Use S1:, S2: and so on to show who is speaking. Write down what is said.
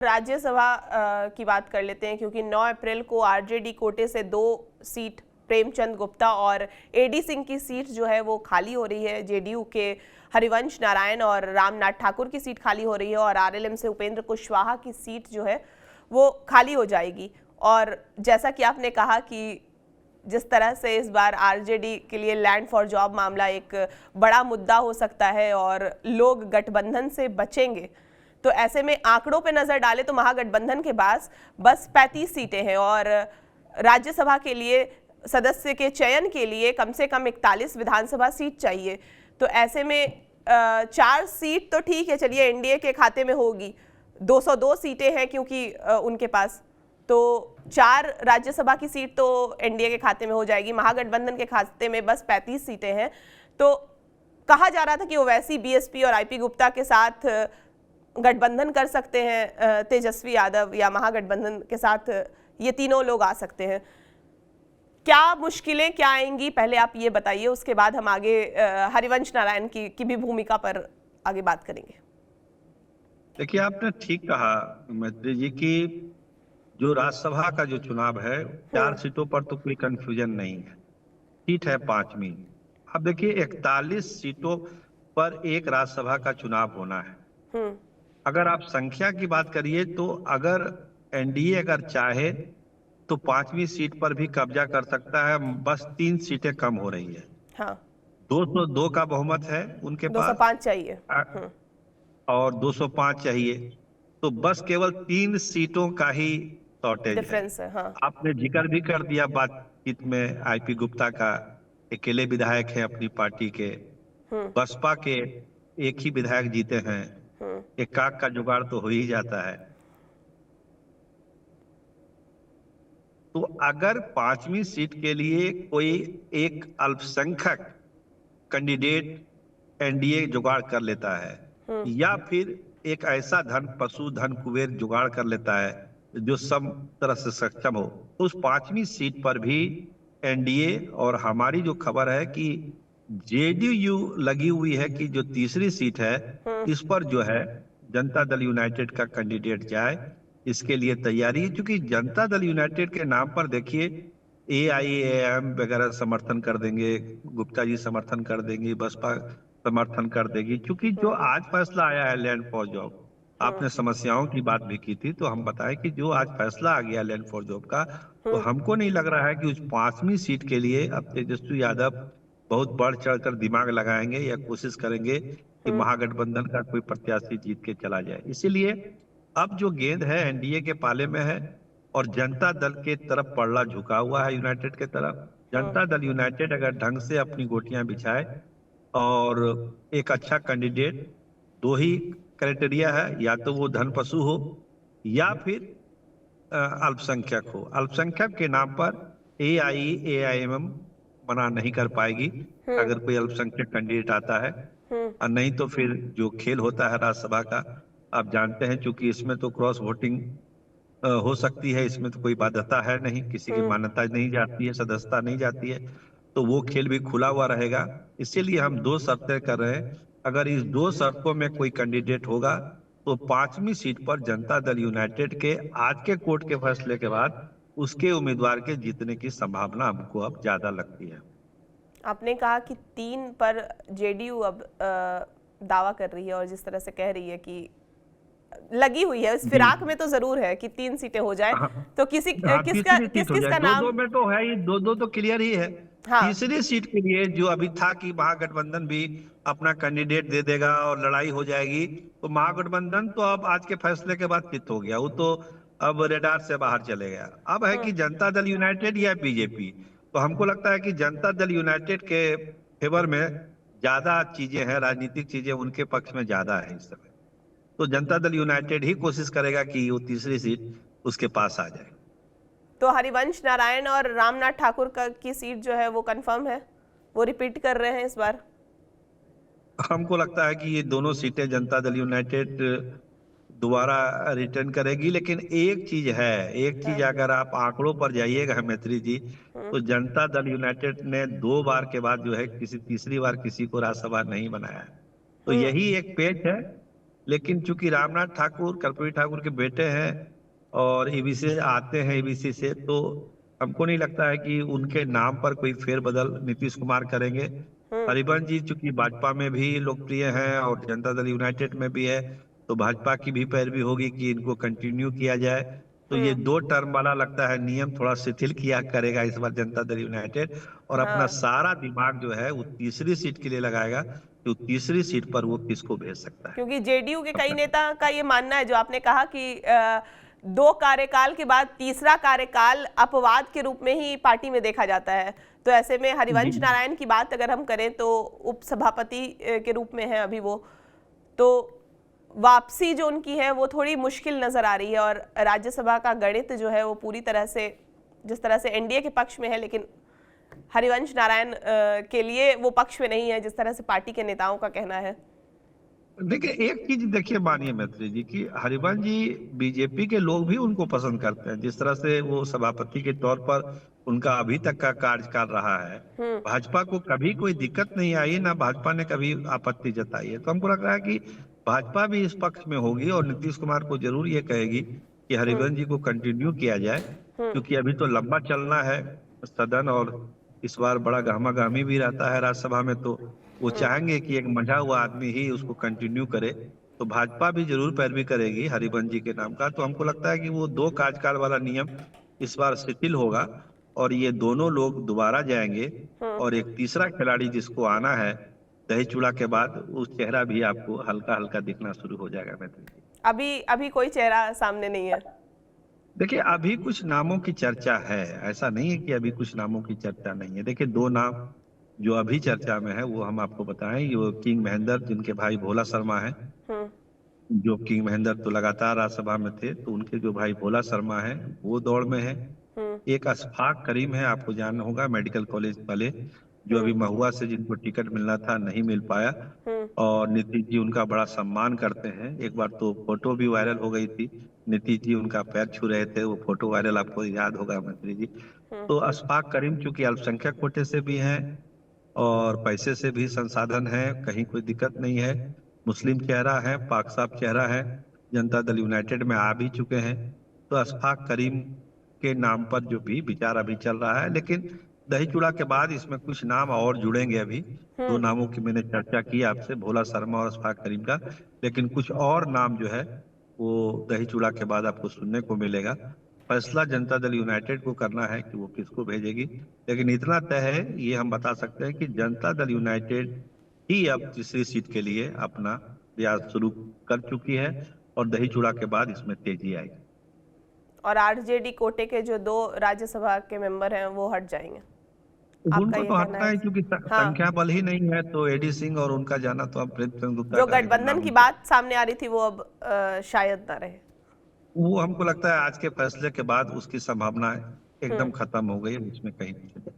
S1: राज्यसभा की बात कर लेते हैं, क्योंकि 9 अप्रैल को आरजेडी कोटे से 2 सीट प्रेमचंद गुप्ता और एडी सिंह की सीट जो है वो खाली हो रही है। जेडीयू के हरिवंश नारायण और रामनाथ ठाकुर की सीट खाली हो रही है और आरएलएम से उपेंद्र कुशवाहा की सीट जो है वो खाली हो जाएगी। और जैसा कि आपने कहा कि जिस तरह से इस बार आरजेडी के लिए लैंड फॉर जॉब मामला एक बड़ा मुद्दा हो सकता है और लोग गठबंधन से बचेंगे, तो ऐसे में आंकड़ों पे नजर डालें तो महागठबंधन के पास बस 35 सीटें हैं और राज्यसभा के लिए सदस्य के चयन के लिए कम से कम 41 विधानसभा सीट चाहिए। तो ऐसे में 4 सीट तो ठीक है, चलिए एनडीए के खाते में होगी, 202 सीटें हैं क्योंकि उनके पास, तो 4 राज्यसभा की सीट तो एनडीए के खाते में हो जाएगी। महागठबंधन के खाते में बस 35 सीटें हैं। तो कहा जा रहा था कि ओवैसी, बीएसपी और आईपी गुप्ता के साथ गठबंधन कर सकते हैं, तेजस्वी यादव, या महागठबंधन के साथ ये तीनों लोग आ सकते हैं। क्या मुश्किलें क्या आएंगी, पहले आप ये बताइए, उसके बाद हम आगे हरिवंश नारायण की भी भूमिका पर आगे बात करेंगे।
S2: देखिए, आपने ठीक कहा मैत्री जी कि जो राज्यसभा का जो चुनाव है 4 सीटों पर तो कोई कंफ्यूजन नहीं है, सीट है 5वीं। अब देखिए 41 सीटों पर एक राज्यसभा का चुनाव होना है। अगर आप संख्या की बात करिए तो अगर एनडीए अगर चाहे तो 5वीं सीट पर भी कब्जा कर सकता है, बस 3 सीटें कम हो रही है।
S1: हाँ,
S2: 202 का बहुमत है उनके पास
S1: 205 चाहिए
S2: और 205 चाहिए, तो बस केवल 3 सीटों का ही शॉर्टेज है।
S1: डिफरेंस है। हाँ,
S2: आपने जिक्र भी कर दिया बातचीत में आईपी गुप्ता का, अकेले विधायक हैं अपनी पार्टी के, बसपा के एक ही विधायक जीते हैं, एक काक का जुगाड़ तो हो ही जाता है। तो अगर 5वीं सीट के लिए कोई एक अल्पसंख्यक कैंडिडेट एनडीए जुगाड़ कर लेता है या फिर एक ऐसा धन कुबेर जुगाड़ कर लेता है जो सब तरह से सक्षम हो, तो उस 5वीं सीट पर भी एनडीए, और हमारी जो खबर है कि जेडीयू लगी हुई है कि जो तीसरी सीट है इस पर जो है जनता दल यूनाइटेड का कैंडिडेट जाए, इसके लिए तैयारी है। क्योंकि जनता दल यूनाइटेड के नाम पर देखिए एआईएएम वगैरह समर्थन कर देंगे, गुप्ता जी समर्थन कर देंगे, बसपा समर्थन कर देगी। क्योंकि जो आज फैसला आया है लैंड फॉर जॉब, आपने समस्याओं की बात भी की थी, तो हम बताएं कि जो आज फैसला आ गया लैंड फॉर जॉब का, तो हमको नहीं लग रहा है कि उस 5वीं सीट के लिए अब तेजस्वी यादव बहुत बढ़ चढ़कर दिमाग लगाएंगे या कोशिश करेंगे कि महागठबंधन का कोई प्रत्याशी जीत के चला जाए। इसीलिए अब जो गेंद है एनडीए के पाले में है और जनता दल के तरफ पलड़ा झुका हुआ है, यूनाइटेड के तरफ। जनता दल यूनाइटेड अगर ढंग से अपनी गोटियां बिछाए और एक अच्छा कैंडिडेट, 2 ही क्राइटेरिया है, या तो वो धन पशु हो या फिर अल्पसंख्यक हो। अल्पसंख्यक के नाम पर एआईएमएम मना नहीं कर पाएगी अगर कोई अल्पसंख्यक कैंडिडेट आता है, और नहीं तो फिर जो खेल होता है राज्यसभा का, आप जानते हैं, क्योंकि इसमें तो क्रॉस वोटिंग हो सकती है, इसमें तो कोई बाध्यता है नहीं, किसी की मान्यता नहीं जाती है, सदस्यता नहीं जाती है, तो वो खेल भी खुला हुआ रहेगा। इसीलिए हम 2 शर्तें कर रहे हैं। अगर इस 2 शर्तों में कोई कैंडिडेट होगा तो 5वीं सीट पर जनता दल यूनाइटेड के आज के कोर्ट के फैसले के बाद उसके उम्मीदवार के जीतने की संभावना हमको अब ज्यादा लगती है।
S1: आपने कहा कि 3 पर जेडीयू अब दावा कर रही है और जिस तरह से कह रही है कि लगी हुई है, इस फिराक में तो जरूर है कि 3 सीटें हो जाए, तो किसका नाम?
S2: 2 में तो है ही, 2 तो क्लियर ही है।
S1: हाँ,
S2: तीसरी सीट के लिए जो अभी था कि महागठबंधन भी अपना कैंडिडेट दे देगा और लड़ाई हो जाएगी, तो महागठबंधन तो अब आज के फैसले के बाद चित हो गया, वो तो अब रेडार से बाहर चले गया। अब है कि जनता दल यूनाइटेड या बीजेपी, तो हमको लगता है कि जनता दल यूनाइटेड के फेवर में ज्यादा चीजें हैं, राजनीतिक चीजें उनके पक्ष में ज्यादा है इस समय, तो जनता दल यूनाइटेड ही कोशिश करेगा कि वो तीसरी सीट उसके पास आ जाए।
S1: तो हरिवंश नारायण और रामनाथ ठाकुर की सीट जो है वो कंफर्म है, वो रिपीट कर रहे हैं इस बार?
S2: हमको लगता है कि ये दोनों सीटें जनता दल यूनाइटेड दोबारा रिटर्न करेगी। लेकिन एक चीज अगर आप आंकड़ों पर जाइएगा मैत्री जी, तो जनता दल यूनाइटेड ने 2 बार के बाद जो है किसी तीसरी बार किसी को राज्यसभा नहीं बनाया, तो यही एक पेच है लेकिन चूंकि रामनाथ ठाकुर कर्पूरी ठाकुर के बेटे हैं और ईबीसी से आते हैं, ईबीसी से, तो हमको नहीं लगता है कि उनके नाम पर कोई फेरबदल नीतीश कुमार करेंगे। हरिवंश जी चूंकि भाजपा में भी लोकप्रिय हैं और जनता दल यूनाइटेड में भी है, तो भाजपा की भी पैरवी होगी कि इनको कंटिन्यू किया जाए। तो ये 2 टर्म वाला लगता है नियम थोड़ा शिथिल किया करेगा इस बार जनता दल यूनाइटेड, और अपना
S1: हाँ,
S2: सारा दिमाग जो है वो तीसरी सीट के लिए लगाएगा कि वो तीसरी सीट पर वो किसको भेज सकता है।
S1: क्योंकि जेडीयू के कई
S2: अपना
S1: नेता का ये मानना है, जो आपने कहा कि 2 कार्यकाल के बाद तीसरा कार्यकाल अपवाद के रूप में ही पार्टी में देखा जाता है। तो ऐसे में
S2: जी।
S1: हरिवंश नारायण की बात अगर हम करें तो उपसभापति के रूप में है अभी वो, तो वापसी जो उनकी है वो थोड़ी मुश्किल नजर आ रही है। और राज्यसभा का गणित जो है वो पूरी तरह से, जिस तरह से एनडीए के पक्ष में है, लेकिन हरिवंश नारायण के लिए वो पक्ष में नहीं है, जिस तरह से पार्टी के नेताओं का कहना है।
S2: देखिए, एक चीज देखिए मानिए मैत्री जी कि हरिवंश जी, बीजेपी के लोग भी उनको पसंद करते हैं। जिस तरह से वो सभापति के तौर पर उनका अभी तक का कार्यकाल रहा है, भाजपा को कभी कोई दिक्कत नहीं आई, ना भाजपा ने कभी आपत्ति जताई है। तो हमको लग रहा है कि भाजपा भी इस पक्ष में होगी और नीतीश कुमार को जरूर ये कहेगी कि हरिवंश जी को कंटिन्यू किया जाए, क्योंकि अभी तो लंबा चलना है सदन, और इस बार बड़ा गहमा गहमी भी रहता है राज्यसभा में, तो वो चाहेंगे कि एक मंझा हुआ आदमी ही उसको कंटिन्यू करे। तो भाजपा भी जरूर पैरवी करेगी हरिवंश जी के नाम का। तो हमको लगता है कि वो 2 कार्यकाल वाला नियम इस बार शिथिल होगा और ये दोनों लोग दोबारा जाएंगे, और एक तीसरा खिलाड़ी जिसको आना है दही चूड़ा के बाद, उस चेहरा भी आपको हल्का हल्का दिखना शुरू हो जाएगा मैत्री जी।
S1: अभी अभी कोई चेहरा सामने नहीं है।
S2: देखिए, अभी कुछ नामों की चर्चा है, ऐसा नहीं है कि अभी कुछ नामों की चर्चा नहीं है। देखिए, 2 नाम जो अभी चर्चा में है वो हम आपको बताएं, ये किंग महेंद्र, जिनके भाई भोला शर्मा है।
S1: हम्म
S2: जो किंग महेंद्र तो लगातार राज्यसभा में थे, तो उनके जो भाई भोला शर्मा है वो दौड़ में है।
S1: हम्म
S2: एक अशफाक करीम है, आपको जानना होगा, मेडिकल कॉलेज वाले, जो अभी
S1: हम्म
S2: महुआ से जिनको टिकट मिलना था नहीं मिल पाया,
S1: हम्म
S2: और नीतीश जी उनका बड़ा सम्मान करते हैं। एक बार तो फोटो भी वायरल हो गई थी, नीतीश जी उनका पैर छू रहे थे, वो फोटो वायरल, आपको याद होगा मंत्री जी। तो अशफाक करीम चूंकि अल्पसंख्यक कोटे से भी हैं और पैसे से भी संसाधन है, कहीं कोई दिक्कत नहीं है, मुस्लिम चेहरा है, पाक साफ चेहरा है, जनता दल यूनाइटेड में आ भी चुके हैं। तो अशफाक करीम के नाम पर जो भी विचार अभी चल रहा है, लेकिन दही चूड़ा के बाद इसमें कुछ नाम और जुड़ेंगे। अभी 2 नामों की मैंने चर्चा की आपसे, भोला शर्मा और अशफाक करीम का, लेकिन कुछ और नाम जो है वो दही चूड़ा के बाद आपको सुनने को मिलेगा। फैसला जनता दल यूनाइटेड को करना है कि वो किसको भेजेगी, लेकिन इतना तय है, ये हम बता सकते हैं कि जनता दल यूनाइटेड ही अब तीसरी सीट के लिए अपना प्रयास शुरू कर चुकी है, और दही चूड़ा के बाद इसमें तेजी आएगी।
S1: और आरजेडी कोटे के जो 2 राज्यसभा के मेंबर हैं वो हट जाएंगे, आपका
S2: उनको
S1: ये
S2: तो
S1: कहना
S2: हटना
S1: है?
S2: है, क्योंकि
S1: हाँ,
S2: संख्या बल ही नहीं है, तो एडी सिंह और उनका जाना तो अब प्रेम चंद्र गुप्ता
S1: जो
S2: का एकदम
S1: गठबंधन की
S2: नामुमकिन।
S1: बात सामने आ रही थी वो अब शायद ना रहे।
S2: वो हमको लगता है आज के फैसले के बाद उसकी संभावना एकदम
S1: हम्म
S2: खत्म हो गई है, उसमें कहीं नहीं है।